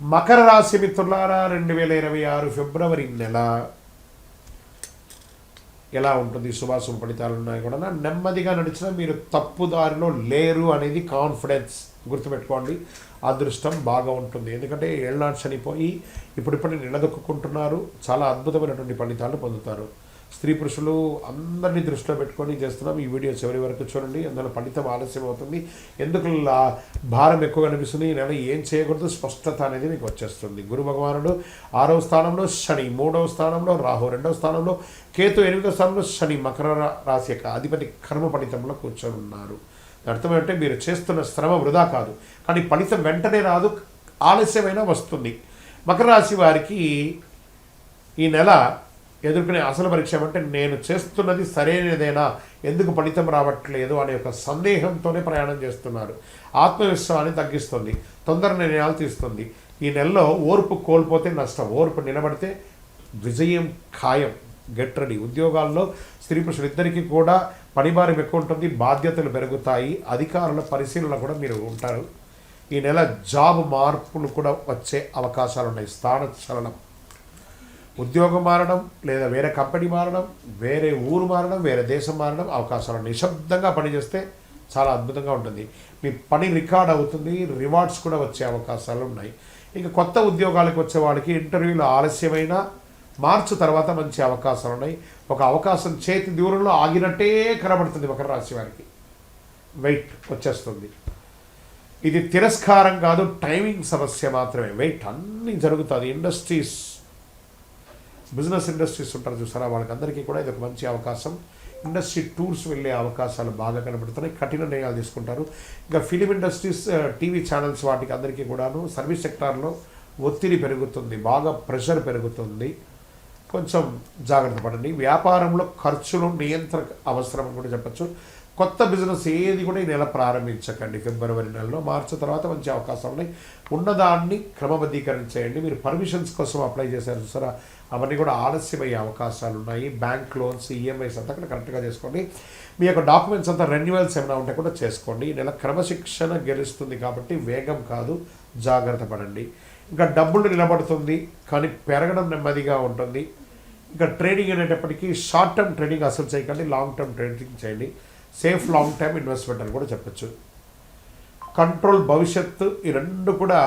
మకర రాశి మిత్రులారా 2026 ఫిబ్రవరి నెల ఎలా ఉంటుంది, శుభాశుభ ఫలితాలు ఉన్నాయి కూడా. నెమ్మదిగా నడిచినా మీరు తప్పుదారిలో లేరు అనేది కాన్ఫిడెన్స్ గుర్తుపెట్టుకోండి. అదృష్టం బాగా ఉంటుంది, ఎందుకంటే ఏళ్ళనాడు చనిపోయి ఇప్పుడిప్పుడు నిలదొక్కుంటున్నారు. చాలా అద్భుతమైనటువంటి ఫలితాలు పొందుతారు. స్త్రీ పురుషులు అందరినీ దృష్టిలో పెట్టుకొని చేస్తున్నాం. ఈ వీడియో చివరి వరకు చూడండి, అందులో ఫలితం ఆలస్యం అవుతుంది. ఎందుకు భారం ఎక్కువ అనిపిస్తుంది, ఈ నెల ఏం చేయకూడదు స్పష్టత అనేది మీకు వచ్చేస్తుంది. గురు భగవానుడు 6వ స్థానంలో, శని 3వ స్థానంలో, రాహు 2వ స్థానంలో, కేతు 8వ స్థానంలో, శని మకర రాశి యొక్క అధిపతి కర్మ ఫలితంలో కూర్చొని ఉన్నారు. అర్థం ఏంటంటే మీరు చేస్తున్న శ్రమ వృధా కాదు, కానీ ఫలితం వెంటనే రాదు, ఆలస్యమైనా వస్తుంది. మకర రాశి వారికి ఈ నెల ఎదుర్కొనే అసలు పరీక్ష ఏమంటే నేను చేస్తున్నది సరైనదేనా, ఎందుకు ఫలితం రావట్లేదు అనే ఒక సందేహంతోనే ప్రయాణం చేస్తున్నారు. ఆత్మవిశ్వాసాన్ని తగ్గిస్తుంది, తొందర నిర్ణయాలు తీస్తుంది. ఈ నెలలో ఓర్పు కోల్పోతే నష్టం, ఓర్పు నిలబడితే విజయం ఖాయం. Get ready. ఉద్యోగాల్లో స్త్రీ పురుషులు ఇద్దరికీ కూడా పనిభారం ఎక్కువ ఉంటుంది, బాధ్యతలు పెరుగుతాయి, అధికారుల పరిశీలన కూడా మీరు ఉంటారు. ఈ నెల జాబ్ మార్పులు కూడా వచ్చే అవకాశాలు ఉన్నాయి. స్థాన చలనం, ఉద్యోగం మారడం, లేదా వేరే కంపెనీ మారడం, వేరే ఊరు మారడం, వేరే దేశం మారడం అవకాశాలు. నిశ్శబ్దంగా పనిచేస్తే చాలా అద్భుతంగా ఉంటుంది. మీ పని రికార్డ్ అవుతుంది, రివార్డ్స్ కూడా వచ్చే అవకాశాలు ఉన్నాయి. ఇంకా కొత్త ఉద్యోగాలకు వచ్చే వాళ్ళకి ఇంటర్వ్యూలు ఆలస్యమైన మార్చి తర్వాత మంచి అవకాశాలు ఉన్నాయి. ఒక అవకాశం చేతి దూరంలో ఆగినట్టే కనబడుతుంది మకర రాశి వారికి. వెయిట్ వచ్చేస్తుంది. ఇది తిరస్కారం కాదు, టైమింగ్ సమస్య మాత్రమే. వెయిట్ అన్నీ జరుగుతుంది. ఇండస్ట్రీస్, బిజినెస్ ఇండస్ట్రీస్ ఉంటారు చూసారా, వాళ్ళకందరికీ కూడా ఇది ఒక మంచి అవకాశం. ఇండస్ట్రీ టూర్స్ వెళ్ళే అవకాశాలు బాగా కనబడుతున్నాయి. కఠిన నిర్ణయాలు తీసుకుంటారు. ఇంకా ఫిలిం ఇండస్ట్రీస్, టీవీ ఛానల్స్ వాటికి అందరికీ కూడాను సర్వీస్ సెక్టార్లో ఒత్తిడి పెరుగుతుంది, బాగా ప్రెషర్ పెరుగుతుంది. కొంచెం జాగ్రత్త పడండి. వ్యాపారంలో ఖర్చులు నియంత్రణ అవసరం కూడా చెప్పచ్చు. కొత్త బిజినెస్ ఏది కూడా ఈ నెల ప్రారంభించకండి. ఫిబ్రవరి నెలలో, మార్చి తర్వాత మంచి అవకాశాలు ఉన్నాయి. ఉన్నదాన్ని క్రమబద్ధీకరించేయండి. మీరు పర్మిషన్స్ కోసం అప్లై చేశారు చూసారా, అవన్నీ కూడా ఆలస్యమయ్యే అవకాశాలు ఉన్నాయి. బ్యాంక్ లోన్స్, ఈఎంఐస్ అంతా కూడా కరెక్ట్గా చేసుకోండి. మీ యొక్క డాక్యుమెంట్స్ అంతా రెన్యువల్స్ ఏమైనా ఉంటే కూడా చేసుకోండి. ఈ నెల క్రమశిక్షణ గెలుస్తుంది కాబట్టి వేగం కాదు, జాగ్రత్త పడండి. ఇంకా డబ్బులు నిలబడుతుంది, కానీ పెరగడం నెమ్మదిగా ఉంటుంది. ఇంకా ట్రేడింగ్ అనేటప్పటికీ షార్ట్ టర్మ్ ట్రేడింగ్ అసలు చేయకండి, లాంగ్ టర్మ్ ట్రేడింగ్ చేయండి. సేఫ్ లాంగ్ టర్మ్ ఇన్వెస్ట్మెంట్ అని కూడా చెప్పచ్చు. కంట్రోల్, భవిష్యత్తు, ఈ రెండు కూడా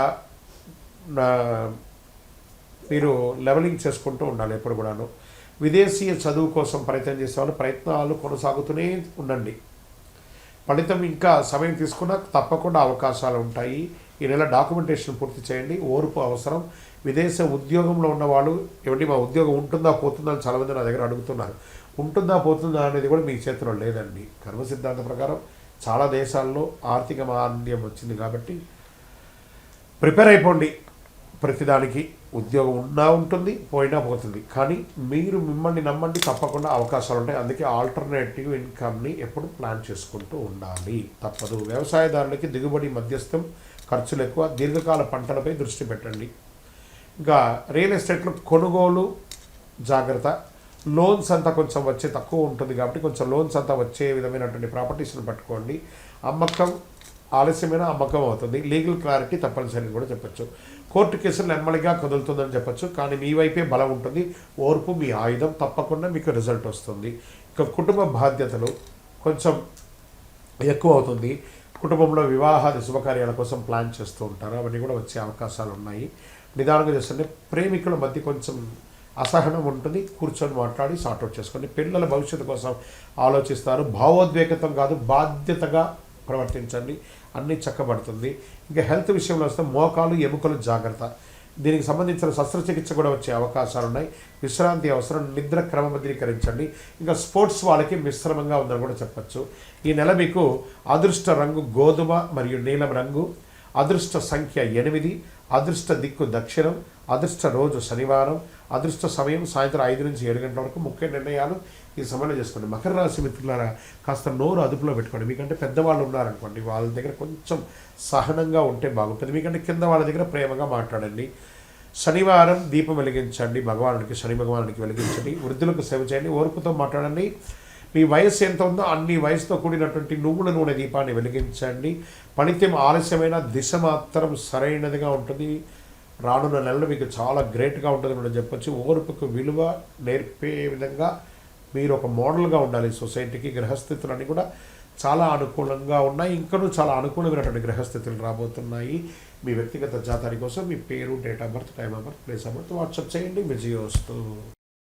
మీరు లెవెలింగ్ చేసుకుంటూ ఉండాలి ఎప్పుడు కూడాను. విదేశీయ చదువు కోసం ప్రయత్నం చేసేవాళ్ళు ప్రయత్నాలు కొనసాగుతూనే ఉండండి. ఫలితం ఇంకా సమయం తీసుకున్నా తప్పకుండా అవకాశాలు ఉంటాయి. ఈ నెల డాక్యుమెంటేషన్ పూర్తి చేయండి. ఓర్పు అవసరం. విదేశ ఉద్యోగంలో ఉన్నవాళ్ళు ఏమంటే మా ఉద్యోగం ఉంటుందా పోతుందా అని చాలామంది నా దగ్గర అడుగుతున్నారు. ఉంటుందా పోతుందా అనేది కూడా మీ చేతిలో లేదండి. కర్మ సిద్ధాంత ప్రకారం చాలా దేశాల్లో ఆర్థిక మాంద్యం వచ్చింది కాబట్టి ప్రిపేర్ అయిపోండి. ప్రతిదానికి ఉద్యోగం ఉన్నా ఉంటుంది, పోయినా పోతుంది, కానీ మీరు మిమ్మల్ని నమ్మండి, తప్పకుండా అవకాశాలు ఉంటాయి. అందుకే ఆల్టర్నేటివ్ ఇన్కమ్ని ఎప్పుడు ప్లాన్ చేసుకుంటూ ఉండాలి, తప్పదు. వ్యవసాయదారులకి దిగుబడి మధ్యస్థం, ఖర్చులు ఎక్కువ, దీర్ఘకాల పంటలపై దృష్టి పెట్టండి. ఇంకా రియల్ ఎస్టేట్లో కొనుగోలు జాగ్రత్త. లోన్స్ అంతా కొంచెం వచ్చే తక్కువ ఉంటుంది కాబట్టి కొంచెం లోన్స్ అంతా వచ్చే విధమైనటువంటి ప్రాపర్టీస్ని పట్టుకోండి. అమ్మకం ఆలస్యమైన అమ్మకం అవుతుంది. లీగల్ క్లారిటీ తప్పనిసరి కూడా చెప్పచ్చు. కోర్టు కేసులు నెమ్మదిగా కదులుతుందని చెప్పచ్చు, కానీ మీ వైపే బలం ఉంటుంది. ఓర్పు మీ ఆయుధం, తప్పకుండా మీకు రిజల్ట్ వస్తుంది. ఇక కుటుంబ బాధ్యతలు కొంచెం ఎక్కువ అవుతుంది. కుటుంబంలో వివాహాది శుభకార్యాల కోసం ప్లాన్ చేస్తూ ఉంటారు, అవన్నీ కూడా వచ్చే అవకాశాలు ఉన్నాయి. నిదానంగా చేస్తుంటే ప్రేమికుల మధ్య కొంచెం అసహనం ఉంటుంది, కూర్చొని మాట్లాడి సార్ట్అవుట్ చేసుకోండి. పిల్లల భవిష్యత్తు కోసం ఆలోచిస్తారు. భావోద్వేగతం కాదు, బాధ్యతగా ప్రవర్తించండి, అన్నీ చక్కబడుతుంది. ఇంకా హెల్త్ విషయంలో వస్తే మోకాలు, ఎముకలు జాగ్రత్త. దీనికి సంబంధించిన శస్త్రచికిత్స కూడా వచ్చే అవకాశాలు ఉన్నాయి. విశ్రాంతి అవసరం, నిద్ర క్రమబద్ధీకరించండి. ఇంకా స్పోర్ట్స్ వాళ్ళకి మిశ్రమంగా ఉందని కూడా చెప్పచ్చు. ఈ నెల మీకు అదృష్ట రంగు గోధుమ మరియు నీలం రంగు, అదృష్ట సంఖ్య 8, అదృష్ట దిక్కు దక్షిణం, అదృష్ట రోజు శనివారం, అదృష్ట సమయం సాయంత్రం 5 నుంచి 7 గంటల వరకు. ముఖ్య నిర్ణయాలు ఈ సమయంలో చేసుకోండి. మకర రాశి మిత్రులారా, కాస్త నోరు అదుపులో పెట్టుకోండి. మీకంటే పెద్దవాళ్ళు ఉన్నారనుకోండి, వాళ్ళ దగ్గర కొంచెం సహనంగా ఉంటే బాగుంటుంది. మీకంటే కింద వాళ్ళ దగ్గర ప్రేమగా మాట్లాడండి. శనివారం దీపం వెలిగించండి, భగవానుడికి, శని భగవానుడికి వెలిగించండి. వృద్ధులకు సేవ చేయండి, ఓర్పుతో మాట్లాడండి. మీ వయస్సు ఎంత ఉందో అన్ని వయసుతో కూడినటువంటి నువ్వుల నూనె దీపాన్ని వెలిగించండి. పనిత్యం ఆలస్యమైన దిశ మాత్రం సరైనదిగా ఉంటుంది. రానున్న నెలలు మీకు చాలా గ్రేట్గా ఉంటుంది మనం చెప్పొచ్చు. ఓర్పుకు విలువ నేర్పే విధంగా మీరు ఒక మోడల్గా ఉండాలి సొసైటీకి. గ్రహస్థితులన్నీ కూడా చాలా అనుకూలంగా ఉన్నాయి. ఇంకనూ చాలా అనుకూలమైనటువంటి గ్రహస్థితులు రాబోతున్నాయి. మీ వ్యక్తిగత జాతకాల కోసం మీ పేరు, date of birth, time of birth, place of birth WhatsApp చేయండి. విజయోస్తు.